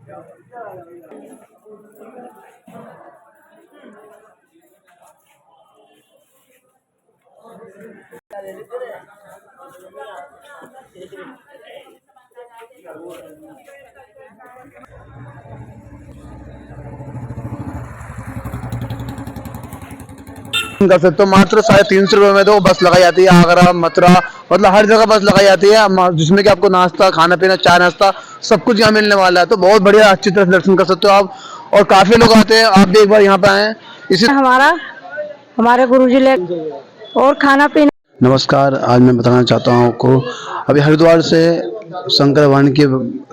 कर सकते हो। मात्र 350 रुपये में तो बस लगाई जाती है आगरा मथुरा, मतलब हर जगह बस लगाई जाती है, जिसमें कि आपको नाश्ता खाना पीना चाय नाश्ता सब कुछ यहाँ मिलने वाला है। तो बहुत बढ़िया अच्छी तरह से दर्शन कर सकते हो आप, और काफी लोग आते हैं। आप भी एक बार यहाँ पे आए इसी हमारा हमारे गुरुजी ले और खाना पीना। नमस्कार, आज मैं बताना चाहता हूँ आपको, अभी हरिद्वार से शंकर भगवान के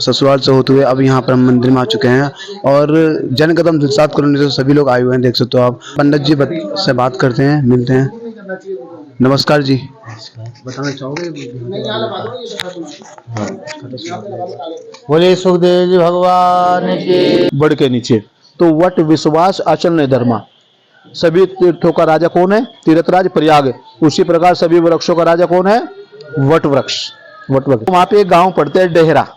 ससुराल से होते हुए अब यहाँ पर हम मंदिर में आ चुके हैं, और जन कदम दिलसाद कॉलोनी से सभी लोग आए हुए हैं, देख सकते हो आप। पंडित जी से बात करते हैं, मिलते हैं। नमस्कार जी, बताना चाहोगे? बोले सुखदेव जी भगवान के बड़ के नीचे तो वट विश्वास आचरण धर्मा। सभी तीर्थों का राजा कौन है? तीर्थराज प्रयाग। उसी प्रकार सभी वृक्षों का राजा कौन है? वट वृक्ष। वट वृक्ष। वहां पे एक गांव पड़ता है डेहरा।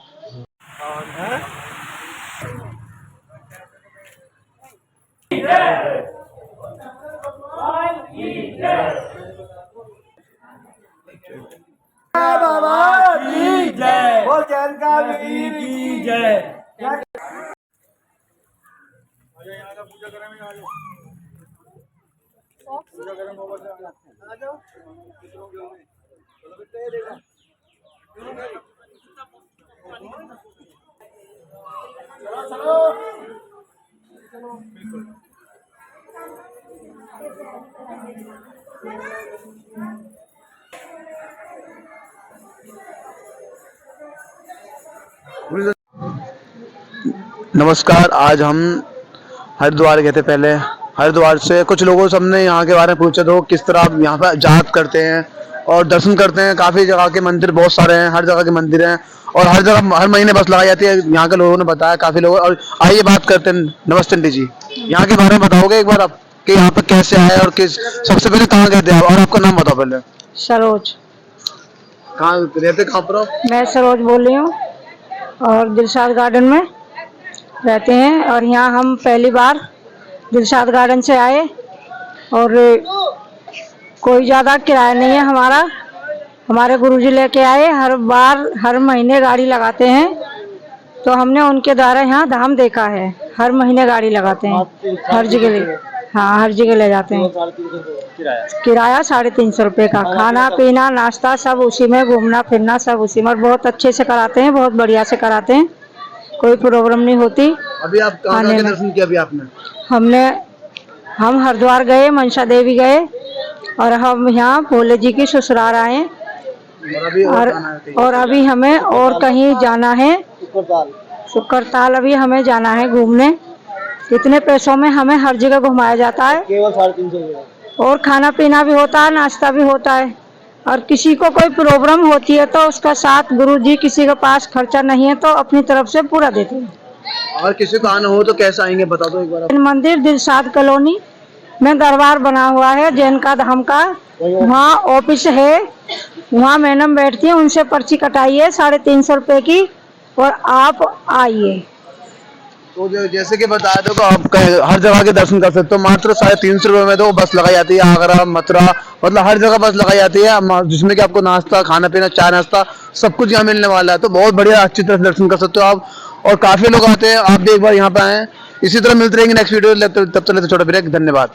बाबा की जय, बोल जानकार की जय। नमस्कार, आज हम हरिद्वार गए थे। पहले हरिद्वार से कुछ लोगों से हमने यहाँ के बारे में पूछा, तो किस तरह आप यहाँ पर जात करते हैं और दर्शन करते हैं। काफी जगह के मंदिर बहुत सारे हैं, हर जगह के मंदिर हैं, और हर जगह हर महीने बस लगाई जाती है। यहाँ के लोगों ने बताया काफी लोग। और आइए बात करते हैं। नमस्ते आंटी जी, यहाँ के बारे में बताओगे एक बार आप कि यहाँ पे कैसे आए और किस सबसे पहले कहाँ गए थे आप, और आपका नाम बताओ पहले। सरोज। कहाँ रहते, कहाँ पर आप? मैं सरोज बोल रही हूँ और दिलशाद गार्डन में रहते हैं। और यहाँ हम पहली बार दिलशाद गार्डन से आए, और कोई ज़्यादा किराया नहीं है हमारा। हमारे गुरुजी लेके आए, हर बार हर महीने गाड़ी लगाते हैं, तो हमने उनके द्वारा यहाँ धाम देखा है। हर महीने गाड़ी लगाते हैं, हर जगह ले, हाँ हर जगह ले जाते हैं। किराया 350 रुपये का, खाना पीना नाश्ता सब उसी में, घूमना फिरना सब उसी में। बहुत अच्छे से कराते हैं, बहुत बढ़िया से कराते हैं, कोई प्रॉब्लम नहीं होती। अभी आप कहाँ के दर्शन किया अभी आपने? हम हरिद्वार गए, मनसा देवी गए, और हम यहाँ भोले जी की ससुराल आए। और अभी हमें और कहीं जाना है, शुक्रताल अभी हमें जाना है घूमने। इतने पैसों में हमें हर जगह घुमाया जाता है, केवल 350। और खाना पीना भी होता है, नाश्ता भी होता है। और किसी को कोई प्रॉब्लम होती है तो उसका साथ गुरुजी, किसी के पास खर्चा नहीं है तो अपनी तरफ से पूरा देते हैं। और किसी को आना हो तो कैसे आएंगे बता दो एक बार। मंदिर दिलशाद कॉलोनी में दरबार बना हुआ है जैन का धाम का, वहाँ ऑफिस है, वहाँ मैडम बैठती है, उनसे पर्ची कटाइए 350 रुपये की, और आप आइए। तो जैसे कि बताया दो, आप हर जगह के दर्शन कर सकते हो। मात्र 350 रुपये में तो बस लगाई जाती है आगरा मथुरा, मतलब हर जगह बस लगाई जाती है, जिसमें कि आपको नाश्ता खाना पीना चाय नाश्ता सब कुछ यहाँ मिलने वाला है। तो बहुत बढ़िया अच्छी तरह से दर्शन कर सकते हो आप, और काफी लोग आते हैं। आप भी एक बार यहाँ पे आए। इसी तरह मिलते रहेंगे नेक्स्ट वीडियो। तब तक लेते छोटा ब्रेक। धन्यवाद।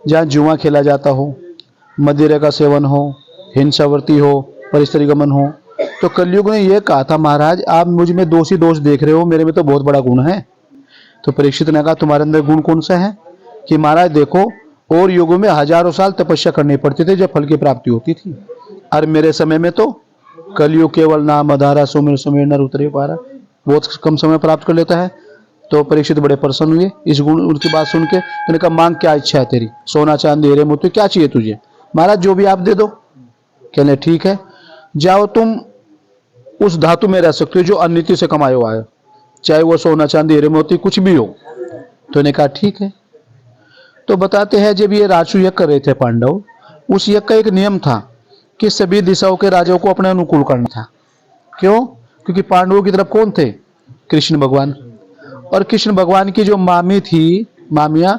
जहाँ जुआ खेला जाता हो, मदिरा का सेवन हो, हिंसावर्ती हो, परिस्त्री गमन हो, तो कलयुग ने यह कहा था, महाराज आप मुझ में दोष ही दोष देख रहे हो, मेरे में तो बहुत बड़ा गुण है। तो परीक्षित ने कहा तुम्हारे अंदर गुण कौन सा है? कि महाराज देखो, और युगों में हजारों साल तपस्या करनी पड़ती थी जब फल की प्राप्ति होती थी, और मेरे समय में तो कलयुग केवल नाम आधारा सुमिर सुमिर नर उतरे पारा, बहुत कम समय प्राप्त कर लेता है। तो परीक्षित बड़े प्रसन्न हुए इस गुण उनकी बात सुन के। मैंने कहा मांग क्या इच्छा है तेरी? सोना चांदी हीरे मोती क्या चाहिए तुझे? महाराज जो भी आप दे दो। कहने ठीक है, जाओ तुम उस धातु में रह सकते हो जो अनिति से कमाए हुआ है, चाहे वो सोना चांदी हीरे मोती कुछ भी हो। तो ने कहा ठीक है। तो बताते हैं जब ये राजसू यज्ञ कर रहे थे पांडव, उस यज्ञ का एक नियम था कि सभी दिशाओं के राजाओं को अपने अनुकूल करना था। क्यों? क्योंकि पांडवों की तरफ कौन थे? कृष्ण भगवान। और कृष्ण भगवान की जो मामी थी, मामिया,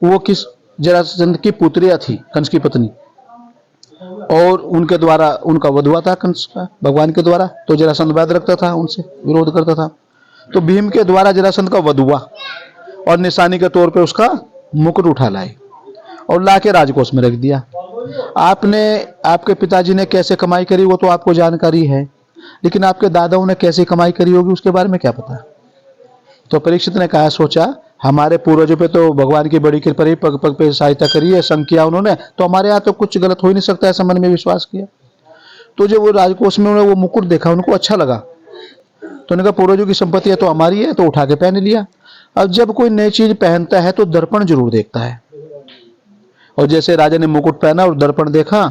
वो किस जरासंध की पुत्रिया थी, कंस की पत्नी, और उनके द्वारा उनका वधुआ था कंस का भगवान के द्वारा। तो जरासंध वैध रखता था, उनसे विरोध करता था। तो भीम के द्वारा जरासंध का वधुआ और निशानी के तौर पे उसका मुकुट उठा लाए और ला के राजकोष में रख दिया। आपने, आपके पिताजी ने कैसे कमाई करी वो तो आपको जानकारी है, लेकिन आपके दादाओं ने कैसे कमाई करी होगी उसके बारे में क्या पता। तो परीक्षित ने कहा, सोचा हमारे पूर्वजों पे तो भगवान की बड़ी कृपा रही, पग पग पे सहायता करी है, संग किया उन्होंने, तो हमारे यहाँ तो कुछ गलत हो ही नहीं सकता, ऐसा मन में विश्वास किया। तो जब वो राजकोष में उन्होंने वो मुकुट देखा, उनको अच्छा लगा, तो उन्होंने कहा पूर्वजों की संपत्ति है तो हमारी है, तो उठा के पहन लिया। अब जब कोई नई चीज पहनता है तो दर्पण जरूर देखता है, और जैसे राजा ने मुकुट पहना और दर्पण देखा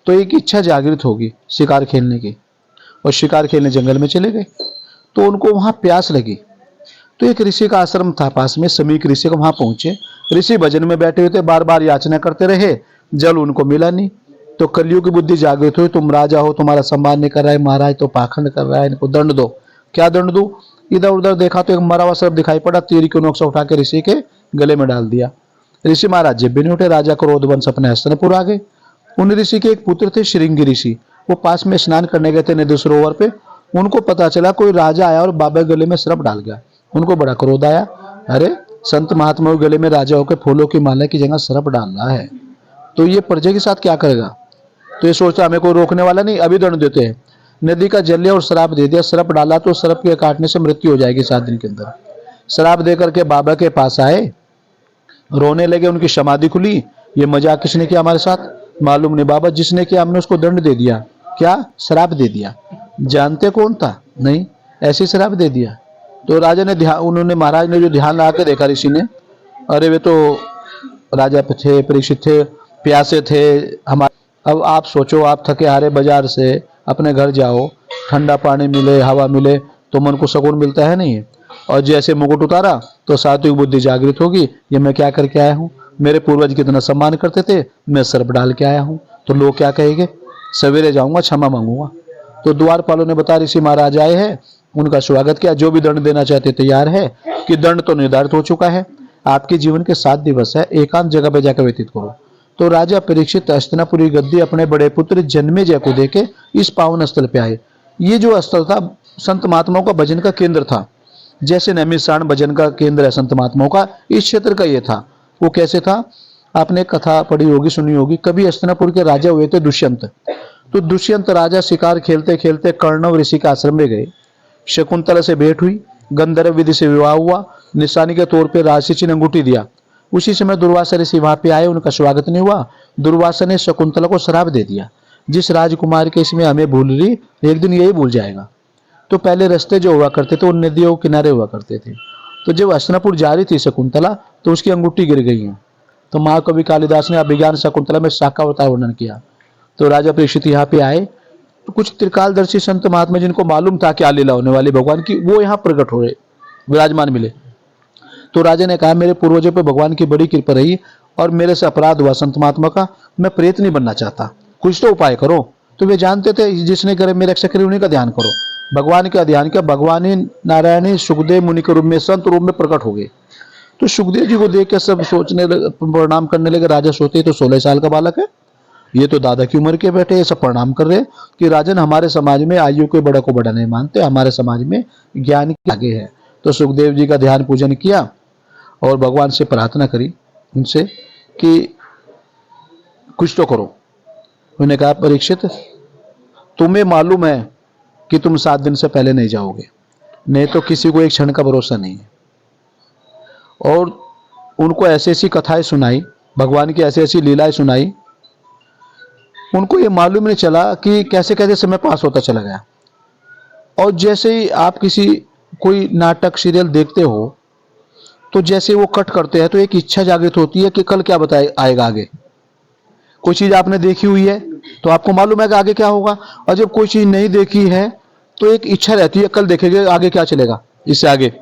तो एक इच्छा जागृत होगी शिकार खेलने की, और शिकार खेलने जंगल में चले गए। तो उनको वहां प्यास लगी, तो एक ऋषि का आश्रम था पास में, समीक ऋषि को वहां पहुंचे। ऋषि भजन में बैठे हुए थे, बार बार याचना करते रहे, जल उनको मिला नहीं। तो कलयुग की बुद्धि जागृत हुई, तुम राजा हो, तुम्हारा सम्मान नहीं कर रहा है, महाराज तो पाखंड कर रहा है, इनको दंड दो। क्या दंड दो? इधर उधर देखा तो एक मरा हुआ सर्प दिखाई पड़ा, तीर की नोक से उठा के ऋषि के गले में डाल दिया। ऋषि महाराज जब भी नहीं उठे, राजा क्रोधवंश अपने हस्तिनापुर आ गए। उन ऋषि के एक पुत्र थे श्रृंगी ऋषि, वो पास में स्नान करने गए थे नदी सरोवर पे। उनको पता चला कोई राजा आया और बाबा के गले में सर्प डाल गया। उनको बड़ा क्रोध आया, अरे संत महात्मा के गले में राजाओं के फूलों की माला की जगह सर्प डाल रहा है, तो ये प्रजा के साथ क्या करेगा। तो ये सोचता हमें कोई रोकने वाला नहीं, अभी दंड देते हैं। नदी का जल लिया और श्राप दे दिया, सर्प डाला तो सर्प के काटने से मृत्यु हो जाएगी 7 दिन के अंदर। श्राप दे करके बाबा के पास आए, रोने लगे, उनकी समाधि खुली। ये मजाक किसने किया हमारे साथ? मालूम नहीं बाबा, जिसने किया हमने उसको दंड दे दिया। क्या? श्राप दे दिया। जानते कौन था? नहीं, ऐसे श्राप दे दिया। तो राजा ने ध्यान, उन्होंने महाराज ने जो ध्यान लगा के देखा ऋषि ने, अरे वे तो राजा थे, परीक्षित थे, प्यासे थे हमारे। अब आप सोचो, आप थके हारे बाजार से अपने घर जाओ, ठंडा पानी मिले, हवा मिले तो मन को सुकून मिलता है नहीं? और जैसे मुकुट उतारा तो सात्विक बुद्धि जागृत होगी, ये मैं क्या करके आया हूँ, मेरे पूर्वज कितना सम्मान करते थे, मैं सर्प डाल के आया हूँ, तो लोग क्या कहेंगे। सवेरे जाऊंगा, क्षमा मांगूंगा। तो द्वारपालों ने बताया ऋषि महाराज आए हैं, उनका स्वागत किया, जो भी दंड देना चाहते तैयार है, कि दंड तो निर्धारित हो चुका है, आपके जीवन के 7 दिवस है, एकांत जगह पे जाकर व्यतीत करो। तो राजा परीक्षित हस्तिनापुरी गद्दी अपने बड़े पुत्र जन्मेजय को देके इस पावन स्थल पे आए। ये जो स्थल था संत महात्माओं का भजन का केंद्र था, जैसे नैमिषारण भजन का केंद्र है संत महात्माओं का, इस क्षेत्र का ये था। वो कैसे था? आपने कथा पढ़ी होगी, सुनी होगी। कभी हस्तिनापुर के राजा हुए थे दुष्यंत। तो दुष्यंत राजा शिकार खेलते खेलते कर्णव ऋषि के आश्रम में गए। शकुंतला से भेंट हुई, गंधर्व विधि से विवाह हुआ, निशानी के तौर पर राशि चिन्ह अंगूठी दिया। उसी समय दुर्वासा ऋषि वहां पे आए, उनका स्वागत नहीं हुआ। दुर्वासा ने शकुंतला को श्राप दे दिया, जिस राजकुमार के इसमें हमें भूल रही, एक दिन यही भूल जाएगा। तो पहले रास्ते जो हुआ करते थे वो नदियों के किनारे हुआ करते थे। तो जब हस्तिनापुर जा रही थी शकुंतला तो उसकी अंगूठी गिर गई है। तो महाकवि कालिदास ने अभिज्ञान शकुंतला में शाखावतार वर्णन किया। तो राजा परीक्षित यहाँ पे आए तो कुछ त्रिकालदर्शी संत महात्मा जिनको मालूम था क्या लीला होने वाली भगवान की, वो यहाँ प्रकट हो रहे, विराजमान मिले। तो राजा ने कहा मेरे पूर्वजों पर भगवान की बड़ी कृपा रही और मेरे से अपराध हुआ संत महात्मा का, मैं प्रेत नहीं बनना चाहता, कुछ तो उपाय करो। तो वे जानते थे जिसने करे मेरे रक्षा करे उन्हीं का ध्यान करो। भगवान का ध्यान किया, भगवान नारायणी सुखदेव मुनि के रूप में संत रूप में प्रकट हो गए। तो सुखदेव जी को देख के सब सोचने लगे, प्रणाम करने लगे। राजा सोचते तो 16 साल का बालक है, ये तो दादा की उम्र के बैठे, ये सब प्रणाम कर रहे कि राजन हमारे समाज में आयु के बड़ा को बड़ा नहीं मानते, हमारे समाज में ज्ञान के आगे है। तो सुखदेव जी का ध्यान पूजन किया और भगवान से प्रार्थना करी उनसे कि कुछ तो करो। उन्होंने कहा परीक्षित तुम्हें मालूम है कि तुम 7 दिन से पहले नहीं जाओगे, नहीं तो किसी को एक क्षण का भरोसा नहीं है। और उनको ऐसी ऐसी कथाएं सुनाई, भगवान की ऐसी ऐसी लीलाएं सुनाई। उनको ये मालूम नहीं चला कि कैसे कैसे समय पास होता चला गया। और जैसे ही आप किसी कोई नाटक सीरियल देखते हो तो जैसे वो कट करते हैं तो एक इच्छा जागृत होती है कि कल क्या बताए आएगा आगे। कोई चीज आपने देखी हुई है तो आपको मालूम है कि आगे क्या होगा, और जब कोई चीज नहीं देखी है तो एक इच्छा रहती है कल देखेंगे आगे क्या चलेगा इससे आगे।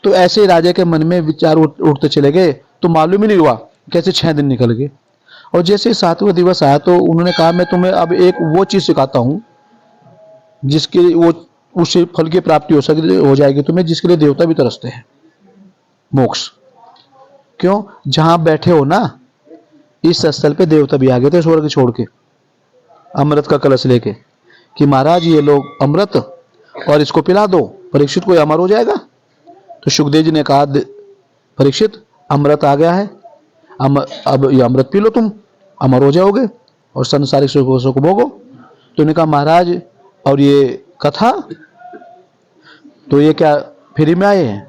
तो ऐसे राजा के मन में विचार उठते चले गए। तो मालूम ही नहीं हुआ कैसे 6 दिन निकल गए। और जैसे 7वां दिवस आया तो उन्होंने कहा मैं तुम्हें अब एक वो चीज सिखाता हूं जिसके वो उस फल की प्राप्ति हो जाएगी तुम्हें, जिसके लिए देवता भी तरसते हैं, मोक्ष। क्यों? जहां बैठे हो ना इस स्थल पे देवता भी आ गए थे स्वर्ग छोड़ के अमृत का कलश लेके कि महाराज ये लोग अमृत और इसको पिला दो, परीक्षित को अमर हो जाएगा। तो सुखदेव जी ने कहा परीक्षित अमृत आ गया है, अब ये अमृत पी लो, तुम अमर हो जाओगे और संसारिक सुखों को भोगो। तो उन्होंने कहा महाराज और ये कथा, तो ये क्या फ्री में आए हैं?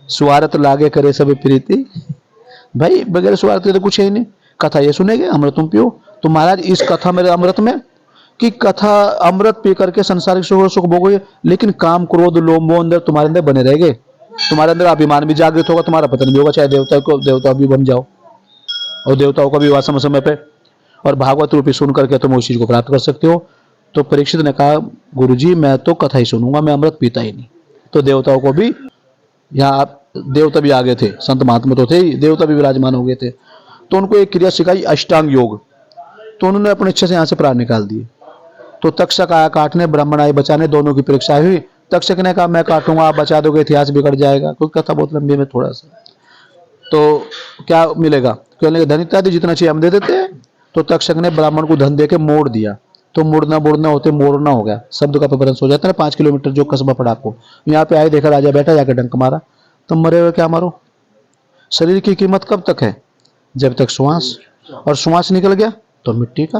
स्वार्थ लागे करे सब प्रीति, भाई बगैर स्वार्थ के तो कुछ है ही नहीं। कथा ये सुनेंगे, अमृत तुम पियो। तो महाराज इस कथा मेरे अमृत में कि कथा अमृत पी करके संसारिक सुख भोगोगे, लेकिन काम क्रोध लोभ मोह अंदर तुम्हारे अंदर बने रहेंगे, तुम्हारे अंदर अभिमान भी जागृत होगा, तुम्हारा पतन भी होगा, चाहे देवता भी बन जाओ और देवताओं का भी विवाह समय समय पे, और भागवत रूपी सुन करके तुम उस चीज को प्राप्त कर सकते हो। तो परीक्षित ने कहा गुरुजी मैं तो कथा ही सुनूंगा, मैं अमृत पीता ही नहीं। तो देवताओं को भी यहाँ देवता भी आ गए थे, संत महात्मा तो थे ही, देवता भी विराजमान हो गए थे। तो उनको एक क्रिया सिखाई अष्टांग योग। तो उन्होंने अपनी इच्छा से यहाँ से प्राण निकाल दिए। तो तक्षक आया काटने, ब्राह्मण आए बचाने, दोनों की परीक्षा हुई। तक्षक ने कहा मैं काटूंगा, आप बचा दोगे, इतिहास बिगड़ जाएगा। क्योंकि कथा बहुत लंबी में थोड़ा सा, तो क्या मिलेगा? कहने लगे धन इत्यादि जितना चाहिए हम दे देते हैं। तो तक्षक ने ब्राह्मण को धन देके मोड़ दिया। तो मुड़ना होते मोड़ना हो गया, शब्द का अपभ्रंश हो जाता है। 5 किलोमीटर जो कस्बा पड़ा आपको, यहाँ पे आए देखा राजा बैठा, जाकर डंक मारा। तुम मरे हुए क्या मारो, शरीर की कीमत कब तक है? जब तक श्वास, और श्वास निकल गया तो मिट्टी का।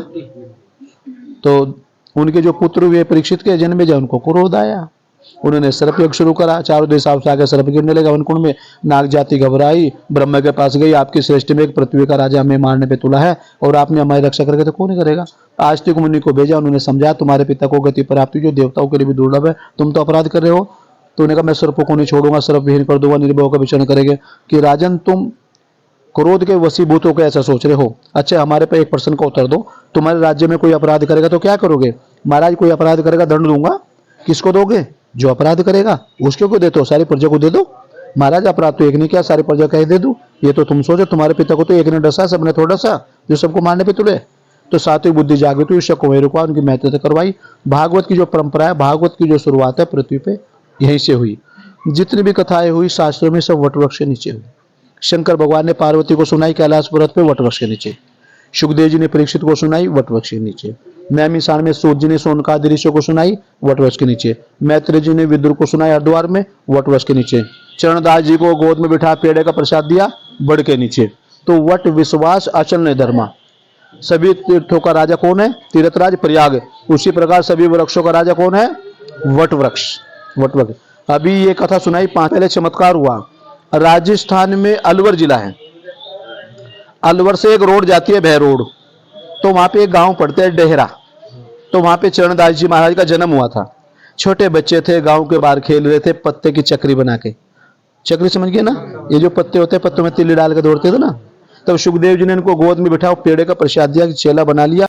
तो उनके जो पुत्र हुए परीक्षित के जन्मे जब उनको क्रोध आया, उन्होंने सर्प योग शुरू करा। चारों दिशाओं से आगे सर्प गिरने लगा। उनको में नाग जाति घबराई, ब्रह्मा के पास गई, आपकी सृष्टि में एक पृथ्वी का राजा हमें मारने पे तुला है और आपने हमारी रक्षा करके तो कौन नहीं करेगा। आस्तिक मुनि को भेजा, उन्होंने समझाया तुम्हारे पिता को गति प्राप्ति जो देवताओं के लिए भी दुर्लभ है, तुम तो अपराध कर रहे हो। तो उन्होंने कहा मैं सर्पों को नहीं छोड़ूंगा, सर्प विहीन कर दूंगा, निर्भयों का विचरण करेंगे। कि राजन तुम क्रोध के वशीभूत होकर ऐसा सोच रहे हो। अच्छा हमारे पे एक प्रश्न का उत्तर दो, तुम्हारे राज्य में कोई अपराध करेगा तो क्या करोगे? महाराज कोई अपराध करेगा दंड दूंगा। किसको दोगे? जो अपराध करेगा उसके को देते हो, सारी प्रजा को दे दो। महाराज अपराध तो एक नहीं किया, सारी प्रजा कह दे दू, ये तो तुम सोचो। तुम्हारे पिता को तो एक ने डसा, सबने थोड़ा डसा, जो सबको मारने पे तुले। तो सात्विक बुद्धि जागृत हुई, शक को रुकवा, उनकी महत्वता करवाई। भागवत की जो परंपरा है, भागवत की जो शुरुआत है पृथ्वी पे यहीं से हुई। जितनी भी कथाएं हुई शास्त्रों में सब वटवृक्ष के नीचे हुई। शंकर भगवान ने पार्वती को सुनाई कैलाश पर्वत पे वटवृक्ष के नीचे, सुखदेव जी ने परीक्षित को सुनाई वटवृक्ष के नीचे, नैमिषारण्य में सूत जी ने सोनकादि ऋषियों को सुनाई वटवृक्ष के नीचे, मैत्रेय जी ने विदुर को सुनाई हरिद्वार में वटवृक्ष के नीचे, चरणदास जी को गोद में बिठा पेड़े का प्रसाद दिया बड़ के नीचे। तो वट विश्वास अचल ने धर्मा। सभी तीर्थों का राजा कौन है? तीर्थराज प्रयाग। उसी प्रकार सभी वृक्षों का राजा कौन है? वटवृक्ष। वटवृक्ष। अभी ये कथा सुनाई, पहले चमत्कार हुआ। राजस्थान में अलवर जिला है, अलवर से एक रोड जाती है भै रोड, तो वहां पे एक गांव पड़ता है डेहरा। तो वहां पे चरणदास जी महाराज का जन्म हुआ था। छोटे बच्चे थे, गांव के बाहर खेल रहे थे पत्ते की चक्री बना के। चक्री समझ गए ना, ये जो पत्ते होते हैं, पत्तों में तिल्ली डाल के दौड़ते थे ना। तब सुखदेव जी ने इनको गोद में बिठा पेड़े का प्रसाद दिया कि चेला बना लिया।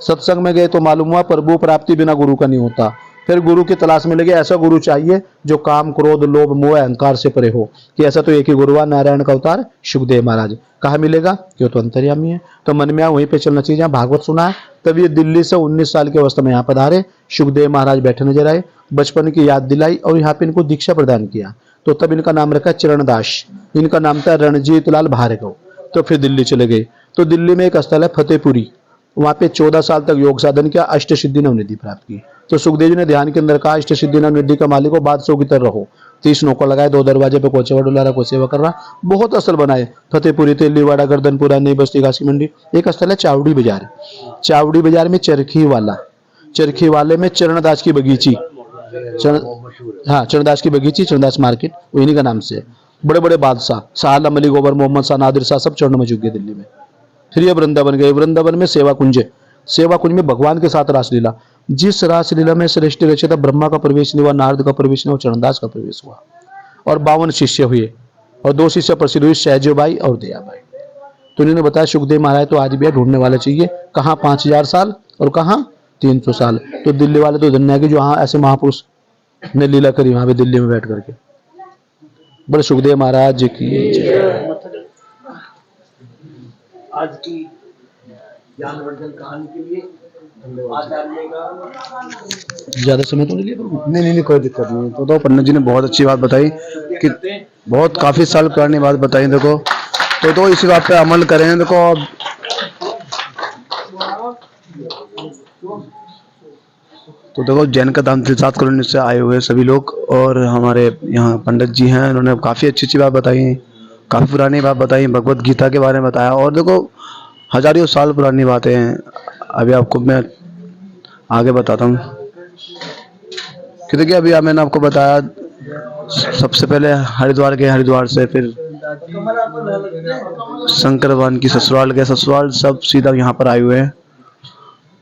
सत्संग में गए तो मालूम हुआ प्रभु प्राप्ति बिना गुरु का नहीं होता। फिर गुरु की तलाश में लगे, ऐसा गुरु चाहिए जो काम क्रोध लोभ मोह अहंकार से परे हो। कि ऐसा तो एक ही गुरु है, नारायण का अवतार सुखदेव महाराज। कहाँ मिलेगा? क्यों तो अंतर्यामी है। तो मन में वहीं पे चलना चाहिए जहाँ भागवत सुना है। तब ये दिल्ली से 19 साल की अवस्था में यहाँ पधारे। सुखदेव महाराज बैठे नजर आए, बचपन की याद दिलाई और यहाँ पे इनको दीक्षा प्रदान किया। तो तब इनका नाम रखा चरणदास। इनका नाम था रणजीत लाल भार्गव। तो फिर दिल्ली चले गए। तो दिल्ली में एक स्थल है फतेहपुरी, वहां पे 14 साल तक योग साधन किया, अष्ट सिद्धि नवनिधि प्राप्त की। तो सुखदेव जी ने ध्यान के अंदर कहा, अष्ट सिद्धि नवनिधि का मालिक हो, बादशाह की तरह रहो। 30 नौकर लगाए, 2 दरवाजे पे कोचेवा डुला रहा, कोई सेवा कर रहा। बहुत स्थल बनाए, फतेहपुरी, तेलीवाड़ा, गर्दनपुरा, नई बस्ती, घासी मंडी। एक स्थल है चावड़ी बाजार। चावड़ी बाजार में चरखी वाला, चरखी वाले में चरणदास की बगीची, चरणदास की बगीची, चरणदास मार्केट, इन्हीं का नाम से। बड़े बड़े बादशाह, शाह आलम अली गोबर, मोहम्मद शाह, नादिर शाह, सब चरण में झुक गए दिल्ली में। फिर ये वृंदावन गए। वृंदावन में सेवा कुंज, सेवा कुंज में भगवान के साथ रासलीला। जिस रासलीला में श्रेष्ठ रचयिता ब्रह्मा का प्रवेश नहीं हुआ, नारद का प्रवेश नहीं हुआ, चरणदास का प्रवेश हुआ। और 52 शिष्य हुए और 2 शिष्य प्रसिद्ध हुए, सहजबाई और दयाबाई। तो इन्होंने बताया सुखदेव महाराज तो आज भी ढूंढने वाले चाहिए। कहाँ 5000 साल और कहाँ 300 साल। तो दिल्ली वाले तो धन्य है कि जो हाँ ऐसे महापुरुष ने लीला करी वहां पे दिल्ली में बैठ करके। बड़े सुखदेव महाराज की आज की ज्ञानवर्धन कहानी के लिए आचार्य का ज्यादा समय तो नहीं लिया प्रभु? नहीं, कोई दिक्कत नहीं। तो पंडित जी ने बहुत अच्छी बात बताई कि बहुत काफी साल पुरानी बात बताई। देखो तो इसी बात पे अमल करें। देखो अब तो देखो जैन का धाम दिलसाद कॉलोनी से आए हुए सभी लोग और हमारे यहाँ पंडित जी हैं, उन्होंने काफ़ी अच्छी अच्छी बात बताई, काफ़ी पुरानी बात बताई, भगवत गीता के बारे में बताया। और देखो हजारों साल पुरानी बातें हैं। अभी आपको मैं आगे बताता हूँ कि देखिए अभी मैंने आपको बताया सबसे पहले हरिद्वार गए, हरिद्वार से फिर शंकर भगवान की ससुराल गए, ससुराल सब सीधा यहाँ पर आए हुए हैं।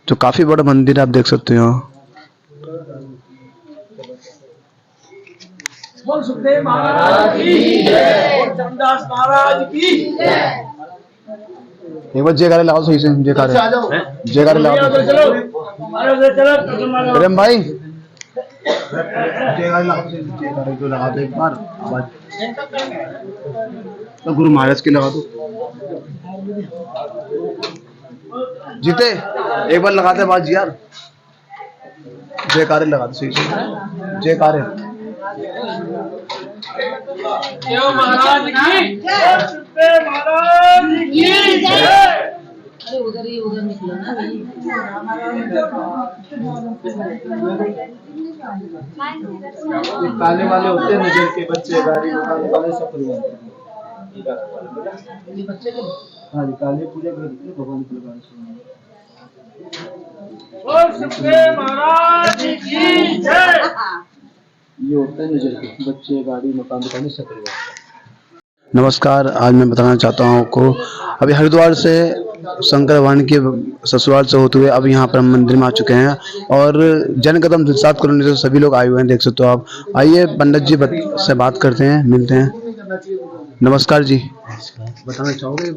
तो काफ़ी बड़ा मंदिर आप देख सकते हो। बोल सुखदेव महाराज की जय, बोल चरणदास महाराज की जय। एक बार जयकारे लगाओ सही से, जयकारे लगाओ। प्रेम भाई जयकारे लगा दो एक बार आवाज। तो गुरु महाराज की लगा दो। जीते एक बार लगाते आवाज यार, जयकारे लगा दो सही से, जयकारे। महाराज की जय, सुखदेव महाराज की जय। उधर निकलो ना। काले वाले होते हैं नजर के बच्चे, गाड़ी वाले सब परिवार। ये बच्चे के हाँ जी, काले पूजा करते हैं भगवान की लगाने। बोल सुखदेव महाराज की जय। ये होता है नजर के बच्चे, गाड़ी मकान दुकानें सब परिवार। नमस्कार, आज मैं बताना चाहता हूँ आपको अभी हरिद्वार से शंकर भगवान के ससुराल से होते हुए अब यहाँ पर हम मंदिर में आ चुके हैं और जैन का धाम दिलसाद कॉलोनी से सभी लोग आए हुए हैं, देख सकते हो आप। आइए पंडित जी से बात करते हैं, मिलते हैं। नमस्कार जी, बताना चाहोगे?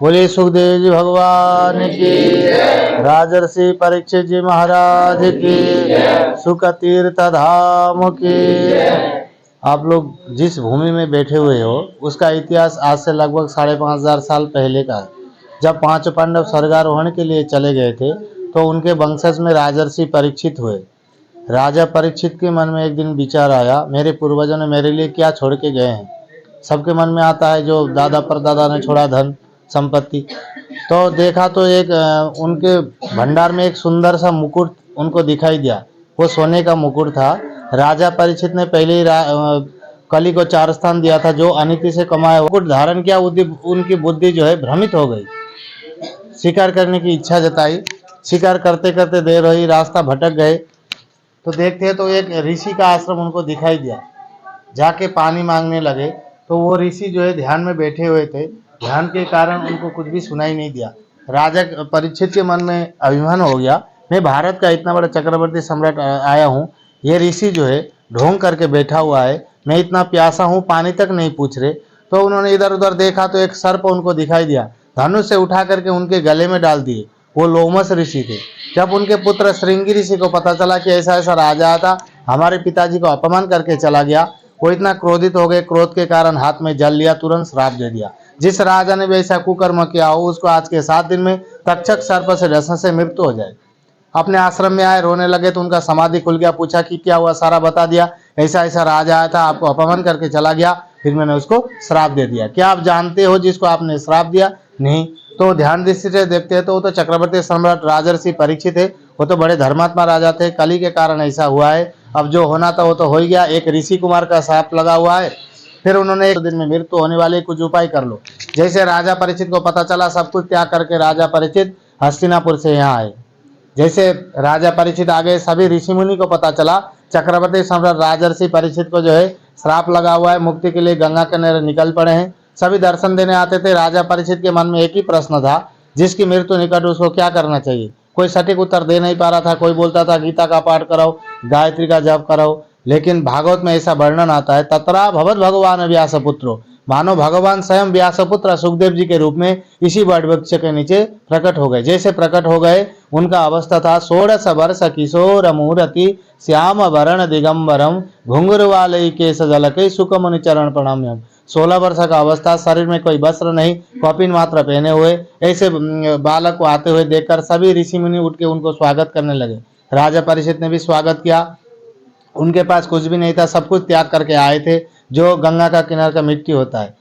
बोले सुखदेव जी भगवान की, राजर्षि परीक्षित जी महाराज की, सुख तीर्थ धाम की। आप लोग जिस भूमि में बैठे हुए हो उसका इतिहास आज से लगभग 5500 साल पहले का है। जब 5 पांडव स्वर्गारोहण के लिए चले गए थे तो उनके वंशज में राजर्षि परीक्षित हुए। राजा परीक्षित के मन में एक दिन विचार आया, मेरे पूर्वजों ने मेरे लिए क्या छोड़ के गए हैं। सबके मन में आता है जो दादा परदादा ने छोड़ा धन संपत्ति। तो देखा तो एक उनके भंडार में एक सुंदर सा मुकुट उनको दिखाई दिया। वो सोने का मुकुट था। राजा परीक्षित ने पहले ही कली को 4 स्थान दिया था, जो अनिति से कमाया मुकुट धारण किया। उनकी बुद्धि जो है भ्रमित हो गई, शिकार करने की इच्छा जताई। शिकार करते करते देर हुई, रास्ता भटक गए तो देखते तो एक ऋषि का आश्रम उनको दिखाई दिया। जाके पानी मांगने लगे तो वो ऋषि जो है ध्यान में बैठे हुए थे। ध्यान के कारण उनको कुछ भी सुनाई नहीं दिया। राजा परीक्षित के मन में अभिमान हो गया मैं भारत का इतना बड़ा चक्रवर्ती सम्राट आया हूँ, ये ऋषि जो है ढोंग करके बैठा हुआ है, मैं इतना प्यासा हूँ, पानी तक नहीं पूछ रहे। तो उन्होंने इधर उधर देखा तो एक सर्प उनको दिखाई दिया, धनुष से उठा करके उनके गले में डाल दिए। वो लोमस ऋषि थे। जब उनके पुत्र श्रृंगी ऋषि को पता चला कि ऐसा ऐसा राजा आता, हमारे पिताजी को अपमान करके चला गया, वो इतना क्रोधित हो गए, क्रोध के कारण हाथ में जल लिया, तुरंत श्राप दे दिया। जिस राजा ने भी ऐसा कुकर्म किया हो उसको आज के 7 दिन में तक्षक सर्प से डसने से मृत्यु हो जाए। अपने आश्रम में आए, रोने लगे तो उनका समाधि खुल गया। पूछा कि क्या हुआ, सारा बता दिया। ऐसा ऐसा राजा आया था, आपको अपमान करके चला गया, फिर मैंने उसको श्राप दे दिया। क्या आप जानते हो जिसको आपने श्राप दिया? नहीं। तो ध्यान दृष्टि से देखते हैं तो वो तो चक्रवर्ती सम्राट राजर्षि परीक्षित थे। वो तो बड़े धर्मात्मा राजा थे, कली के कारण ऐसा हुआ है। अब जो होना था वो तो हो ही गया। एक ऋषि कुमार का श्राप लगा हुआ है, फिर उन्होंने 1 दिन में मृत्यु होने वाली, कुछ उपाय कर लो। जैसे राजा परीक्षित को पता चला, सब कुछ त्याग करके राजा परीक्षित हस्तिनापुर से यहाँ आए। जैसे राजा परीक्षित आ गए, सभी ऋषि मुनि को पता चला चक्रवर्ती सम्राट राजर्षि परीक्षित को जो है श्राप लगा हुआ है, मुक्ति के लिए गंगा किनारे निकल पड़े हैं। सभी दर्शन देने आते थे। राजा परीक्षित के मन में एक ही प्रश्न था, जिसकी मृत्यु निकट उसको क्या करना चाहिए। कोई सटीक उत्तर दे नहीं पा रहा था। कोई बोलता था गीता का पाठ कराओ, गायत्री का जप कराओ, लेकिन भागवत में ऐसा वर्णन आता है, तत्रा भगवत भगवान व्यासपुत्रो, मानो भगवान स्वयं व्यासपुत्र सुखदेव जी के रूप में इसी वट वृक्ष के नीचे प्रकट हो गए। जैसे प्रकट हो गए, उनका अवस्था था 16 वर्ष किशोर मूर्ति श्याम वरण दिगंबरम घुंघरुवालय केश जलके सुखमुनि चरण प्रणाम्यम। 16 वर्ष का अवस्था, शरीर में कोई वस्त्र नहीं, कौपीन मात्र पहने हुए। ऐसे बालक को आते हुए देखकर सभी ऋषि मुनि उठ के उनको स्वागत करने लगे। राजा परीक्षित ने भी स्वागत किया। उनके पास कुछ भी नहीं था, सब कुछ त्याग करके आए थे। जो गंगा का किनारे का मिट्टी होता है,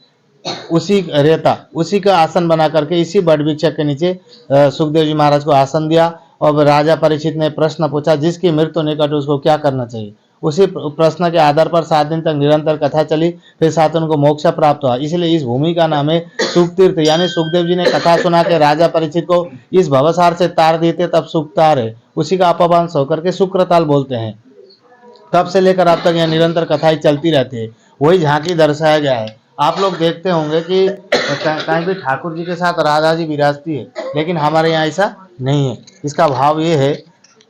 उसी रेता, उसी का आसन बना करके इसी वटवृक्ष के नीचे सुखदेव जी महाराज को आसन दिया। और राजा परीक्षित ने प्रश्न पूछा, जिसकी मृत्यु निकट उसको क्या करना चाहिए। उसी प्रश्न के आधार पर 7 दिन तक निरंतर कथा चली। फिर साथ उनको मोक्ष प्राप्त हुआ। इसलिए इस भूमि का नाम है सुखतीर्थ। यानी सुखदेव जी ने कथा सुना के राजा परीक्षित को इस भवसार से तार देते, तब सुखतार है, उसी का अपभ्रंश होकर के शुक्रताल बोलते हैं। तब से लेकर अब तक यहाँ निरंतर कथाएं चलती रहती है। वही झांकी दर्शाया गया है। आप लोग देखते होंगे कि कहीं भी ठाकुर जी के साथ राधा जी विराजती है, लेकिन हमारे यहाँ ऐसा नहीं है। इसका भाव ये है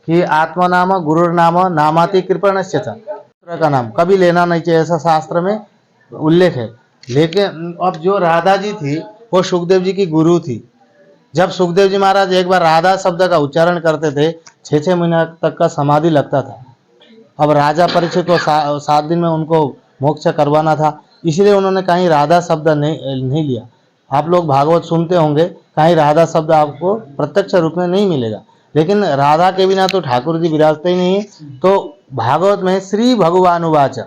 कि आत्मा नाम गुरु नाम नामाति कृपणस्य का नाम कभी लेना नहीं चाहिए, ऐसा शास्त्र में उल्लेख है। लेकिन अब जो राधा जी थी वो सुखदेव जी की गुरु थी। जब सुखदेव जी महाराज एक बार राधा शब्द का उच्चारण करते थे, 6-6 महीना तक का समाधि लगता था। अब राजा परीक्षित को 7 दिन में उनको मोक्ष करवाना था, इसलिए उन्होंने कहीं राधा शब्द नहीं लिया। आप लोग भागवत सुनते होंगे, कहीं राधा शब्द आपको प्रत्यक्ष रूप में नहीं मिलेगा। लेकिन राधा के बिना तो ठाकुर जी विराजते ही नहीं है। तो भागवत में श्री भगवानुवाच,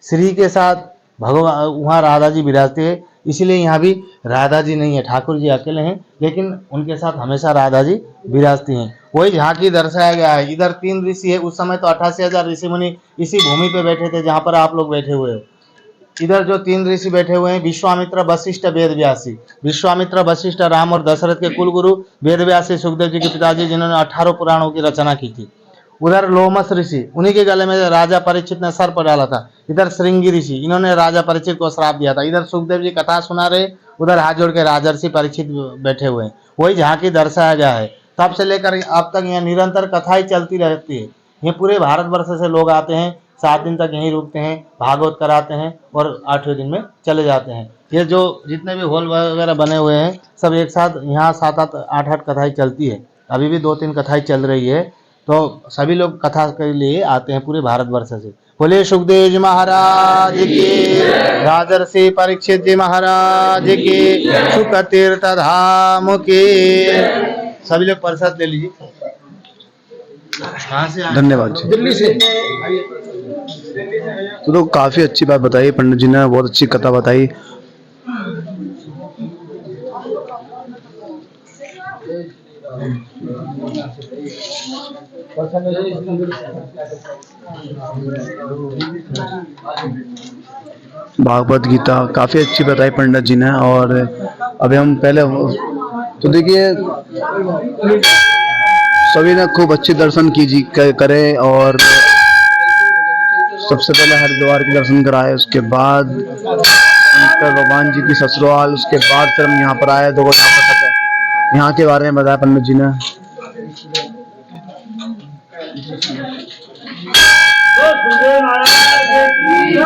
श्री के साथ भगवान, वहाँ राधा जी विराजते हैं। इसलिए यहाँ भी राधा जी नहीं है, ठाकुर जी अकेले हैं, लेकिन उनके साथ हमेशा राधा जी विराजती हैं। वही झांकी दर्शाया गया है। इधर 3 ऋषि है। उस समय तो 88,000 ऋषि मुनि इसी भूमि पे बैठे थे जहाँ पर आप लोग बैठे हुए हो। इधर जो 3 ऋषि बैठे हुए हैं, विश्वामित्र वशिष्ठ वेदव्यासी। विश्वामित्र वशिष्ठ राम और दशरथ के कुलगुरु, वेदव्यासी सुखदेव जी के पिताजी, जिन्होंने 18 पुराणों की रचना की थी। उधर लोमस ऋषि, उन्हीं के गले में राजा परीक्षित ने सर्प डाला था। इधर श्रृंगी ऋषि, इन्होंने राजा परीक्षित को श्राप दिया था। इधर सुखदेव जी कथा सुना रहे, उधर हाथ जोड़ के राजर्षि परीक्षित बैठे हुए हैं। वही झांकी दर्शाया गया है। तब से लेकर अब तक यहाँ निरंतर कथाएं चलती रहती है। ये पूरे भारतवर्ष से लोग आते हैं, 7 दिन तक यहीं रुकते हैं, भागवत कराते हैं और 8वें दिन में चले जाते हैं। ये जो जितने भी हॉल वगैरह बने हुए हैं, सब एक साथ यहाँ 7-8 8-8 कथाएं चलती है। अभी भी 2-3 कथाएं चल रही है। तो सभी लोग कथा के लिए आते हैं पूरे भारतवर्ष से। बोले सुखदेव जी महाराज की, राजर्षि परीक्षित जी महाराज की, सुख तीर्थ धाम की। सभी लोग प्रसाद ले लीजिए। कहाँ से? धन्यवाद जी। दिल्ली से। तो काफी अच्छी बात बताई पंडित जी ने, बहुत अच्छी कथा बताई। भागवत गीता काफी अच्छी बताई पंडित जी ने। और अभी हम पहले तो देखिए सभी ने खूब अच्छे दर्शन करें और सबसे पहले हरिद्वार के दर्शन कराए, उसके बाद शंकर भगवान जी की ससुराल, उसके बाद फिर हम यहाँ पर आए। यहाँ के बारे में बताया पंडित जी ने। सुखदेव महाराज की जय।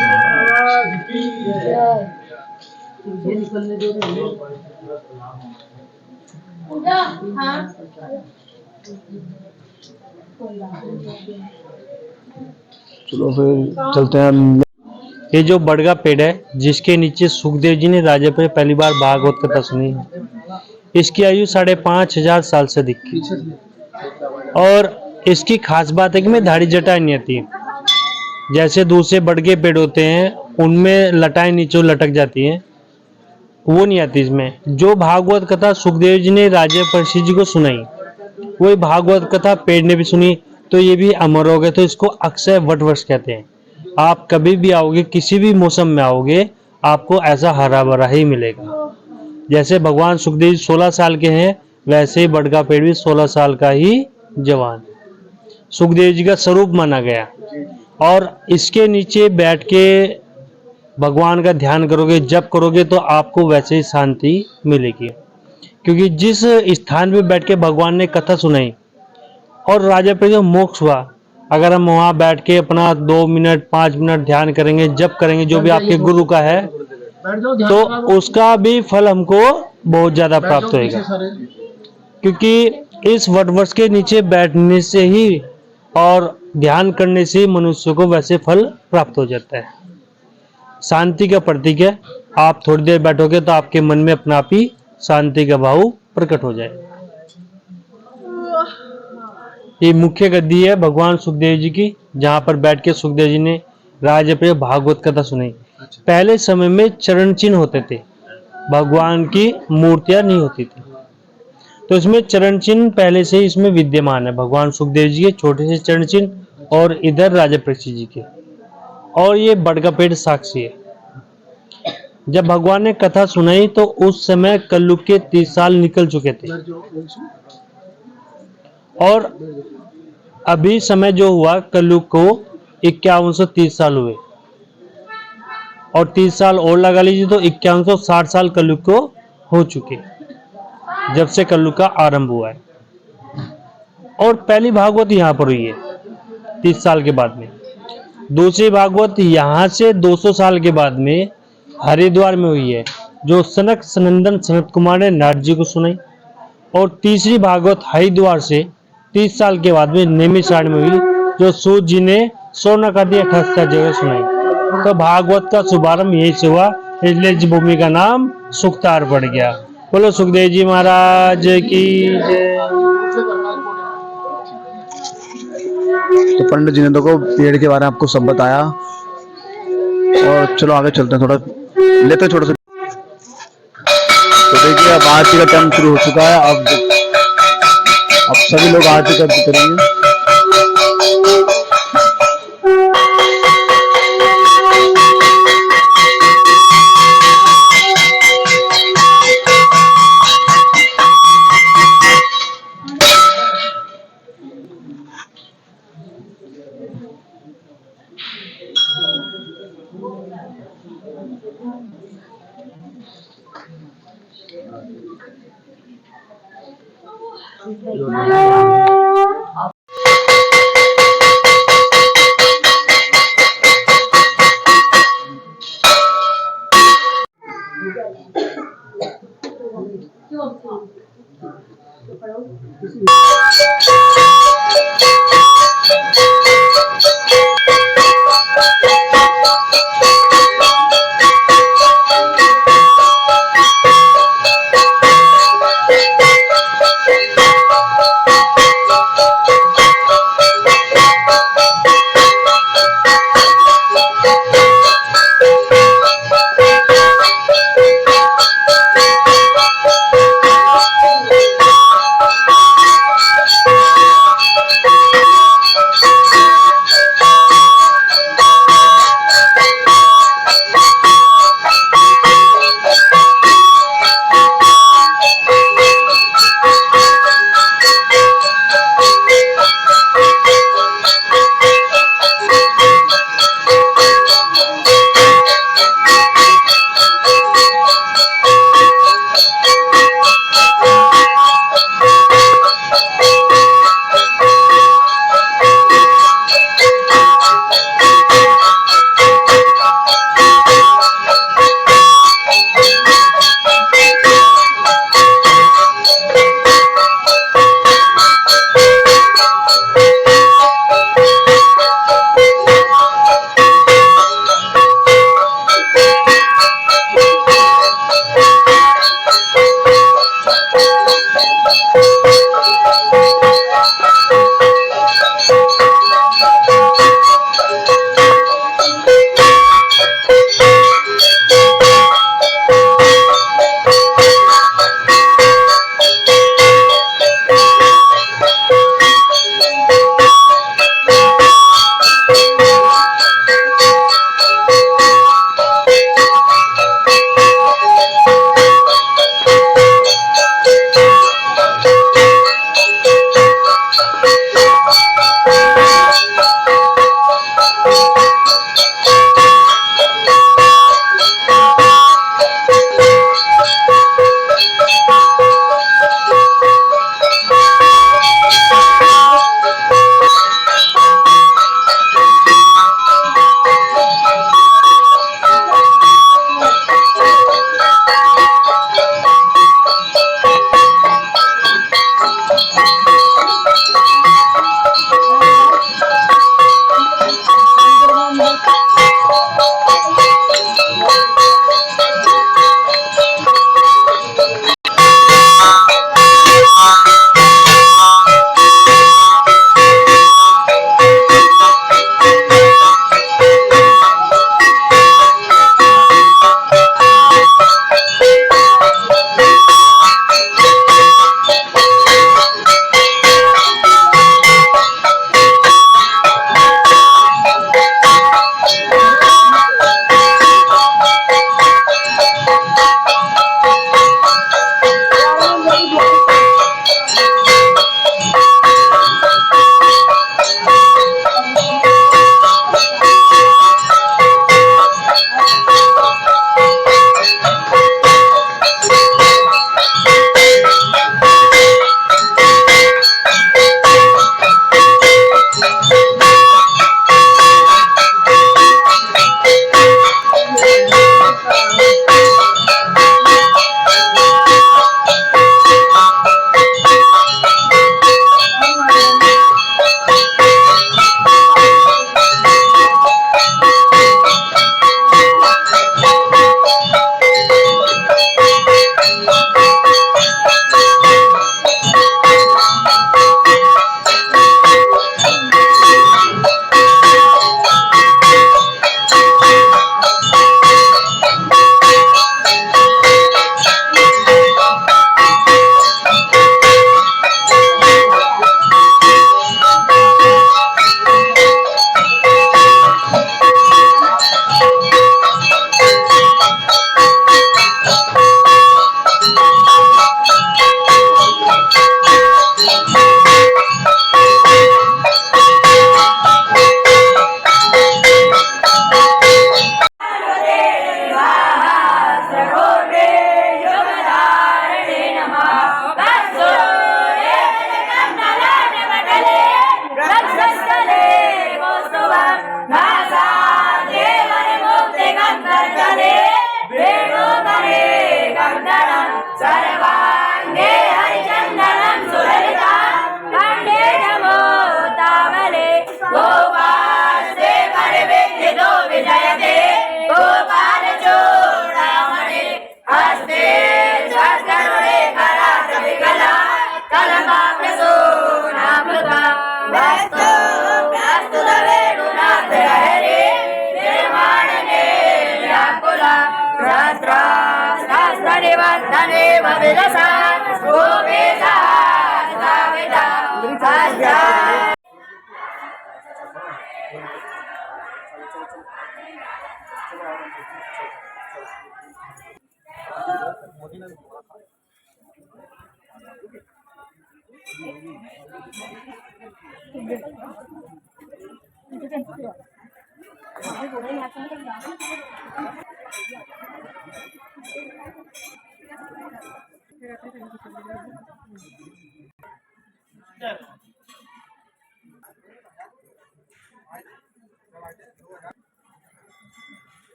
महाराज की जय। ये निकलने दो पूजा। हाँ चलो फिर चलते हैं हम। ये जो बड़गा पेड़ है जिसके नीचे सुखदेव जी ने राजा पे पहली बार भागवत कथा सुनी है, इसकी आयु 5,500 साल से अधिक की और इसकी खास बात है कि में धाड़ी जटाएं नहीं आती। जैसे दूसरे बड़गे पेड़ होते हैं उनमें लटाएं नीचे लटक जाती हैं, वो नहीं आती इसमें। जो भागवत कथा सुखदेव जी ने राजा परीक्षित जी को सुनाई, वही भागवत कथा पेड़ ने भी सुनी, तो ये भी अमर हो गए। तो इसको अक्षय वट वृक्ष कहते हैं। आप कभी भी आओगे, किसी भी मौसम में आओगे, आपको ऐसा हरा भरा ही मिलेगा। जैसे भगवान सुखदेव जी 16 साल के हैं, वैसे ही बड़का पेड़ भी 16 साल का ही जवान सुखदेव जी का स्वरूप माना गया। और इसके नीचे बैठ के भगवान का ध्यान करोगे, जप करोगे, तो आपको वैसे ही शांति मिलेगी। क्योंकि जिस स्थान पे बैठ के भगवान ने कथा सुनाई और राजा पे जो मोक्ष हुआ, अगर हम वहां बैठ के अपना 2 मिनट 5 मिनट ध्यान करेंगे, जप करेंगे, जो भी आपके गुरु का है, तो उसका भी फल हमको बहुत ज्यादा प्राप्त होगा। क्योंकि इस वट वृक्ष के नीचे बैठने से ही और ध्यान करने से मनुष्य को वैसे फल प्राप्त हो जाता है। शांति का प्रतीक है। आप थोड़ी देर बैठोगे तो आपके मन में अपना आप ही शांति का भाव प्रकट हो जाए। ये मुख्य गद्दी है भगवान सुखदेव जी की, जहां पर बैठ के सुखदेव जी ने राजा पे भागवत कथा सुनाई। पहले समय में चरण चिन्ह होते थे, भगवान की मूर्तियां नहीं होती थी, तो इसमें चरण चिन्ह पहले से इसमें विद्यमान है। भगवान सुखदेव जी के छोटे से चरण चिन्ह और इधर राजा परीक्षित जी के, और ये बड़का पेड़ साक्षी है। जब भगवान ने कथा सुनाई तो उस समय कलयुग के 30 साल निकल चुके थे, और अभी समय जो हुआ कलयुग को 5130 साल हुए, और 30 साल और लगा लीजिए तो 5160 साल कलयुग को हो चुके जब से कलयुग का आरंभ हुआ है। और पहली भागवत यहाँ पर हुई है 30 साल के बाद में। दूसरी भागवत यहाँ से 200 साल के बाद में हरिद्वार में हुई है, जो सनक सनंदन सनत कुमार ने नारद जी को सुनाई। और तीसरी भागवत हरिद्वार से 30 साल के बाद में नैमिषारण्य में हुई, जो सूत जी ने 16 आदि 78 जगह सुनाई। तो भागवत का शुभारंभ यही से हुआ, इसलिए इस भूमि का नाम सुखतार पड़ गया। बोलो सुखदेव जी महाराज की जय। तो पंडित जी ने देखो पेड़ के बारे में आपको सब बताया, और चलो आगे चलते हैं, थोड़ा लेते हैं थोड़ा सा। तो देखिए अब आरती का टाइम शुरू हो चुका है। अब सभी लोग आरती करेंगे।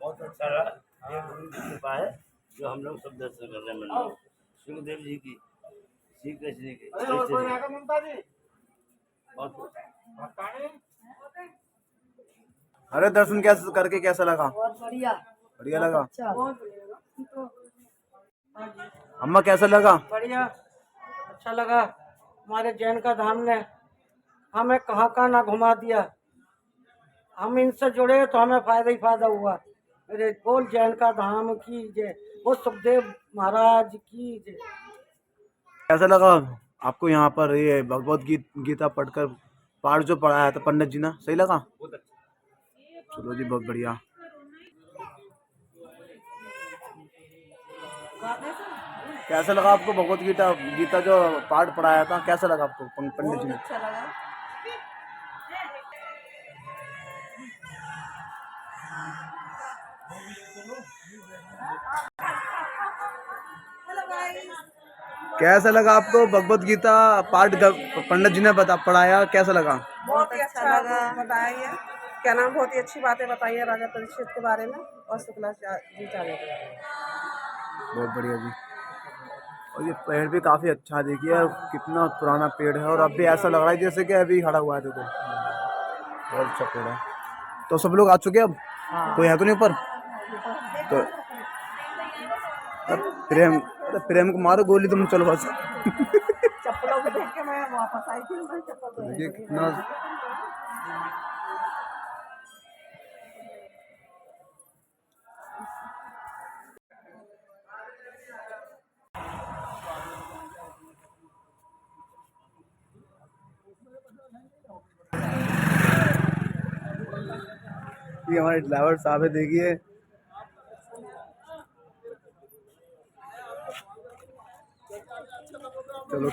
बहुत अच्छा रहा। ये गुरु की कृपा है जो हम लोग सब दर्शन कर रहे हैं मंदिर में। सुखदेव जी की, श्री कृष्ण की, बहुत अरे दर्शन कैसे करके कैसा लगा? बहुत बढ़िया। बढ़िया लगा। अच्छा। अम्मा कैसा लगा? बढ़िया, अच्छा लगा। हमारे जैन का धाम ने हमें कहाँ कहाँ ना घुमा दिया। हम इनसे जुड़े तो हमें फायदा ही फायदा हुआ। मेरे बोल जैन का धाम की जय, वो सुखदेव महाराज की जय। कैसा लगा आपको यहाँ पर ये भगवत गीता पढ़कर पाठ जो पढ़ाया था पंडित जी ने, सही लगा? चलो जी, बहुत बढ़िया। कैसा लगा आपको भगवत गीता जो पाठ पढ़ाया था, कैसा लगा आपको पंडित जी ने? अच्छा लगा। कैसा लगा आपको भगवत गीता पाठ पंडित जी ने पढ़ाया, कैसा लगा? बहुत ही अच्छा लगा। बताइए क्या नाम, बहुत ही अच्छी बातें बताई है राजा परीक्षित के बारे में और शुक्लाचार्य के बारे में। बहुत बढ़िया जी। और ये पेड़ भी काफी अच्छा है, देखिए कितना पुराना पेड़ है और अब भी ऐसा लग रहा है जैसे कि अभी खड़ा हुआ है। देखो बहुत अच्छा पेड़ है। तो सब लोग आ चुके हैं अब? कोई है तो नहीं ऊपर? तो प्रेम को मारो गोली तुम, चलो बस। चप्पलों को देख के मैं वापस आई थी, मैं चप्पल देखिए कितना ये हमारे ड्राइवर साहब है, देखिए चलो।